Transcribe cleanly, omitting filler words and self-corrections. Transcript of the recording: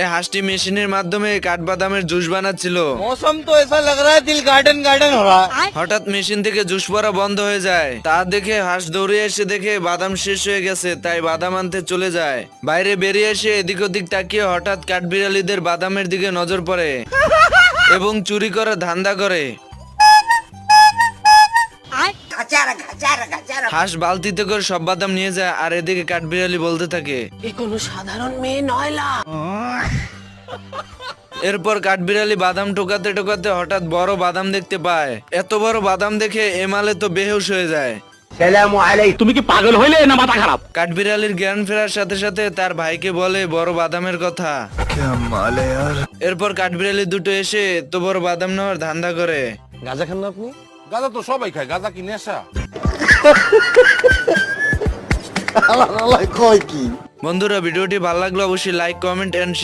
এই হাঁসটি মেশিনের মাধ্যমে কাঠবাদামের জুস বানাচ্ছিল। मौसम तो ऐसा लग रहा है दिल गार्डन गार्डन हो रहा है। হঠাৎ মেশিন থেকে জুস পড়া বন্ধ হয়ে যায়। তা দেখে হাঁস দৌড়ে এসে দেখে বাদাম শেষ হয়ে গেছে, তাই বাদাম আনতে চলে যায়। বাইরে বেরিয়ে এসে এদিক ওদিক তাকিয়ে হঠাৎ কাঠবিড়ালিদের বাদামের দিকে নজর পড়ে এবং চুরি করার ধান্দা করে। হাঁস বালতিতে করে সব বাদাম নিয়ে যায়, আর এদিকে কাঠবিড়ালি বলতে থাকে, এরপর কাঠবিড়ালি বাদাম টোকাতে টোকাতে হঠাৎ বড় বাদাম দেখতে পায়। এত বড় বাদাম দেখে এমালে তো বেহুশ হয়ে যায়। তুমি কি পাগল হইলে না মাথা খারাপ? কাঠবিড়ালির জ্ঞান ফেরার সাথে সাথে তার ভাইকে বলে বড় বাদামের কথা। এরপর কাঠবিড়ালি দুটো এসে এত বড় বাদাম নেওয়ার ধান্দা করে। गाजा खान ना अपनी? গাঁজা তো সবাই খায়, গাঁজা কি নেশা? कौन की? বন্ধুরা, ভিডিওটি ভালো লাগলে অবশ্যই লাইক, কমেন্ট এন্ড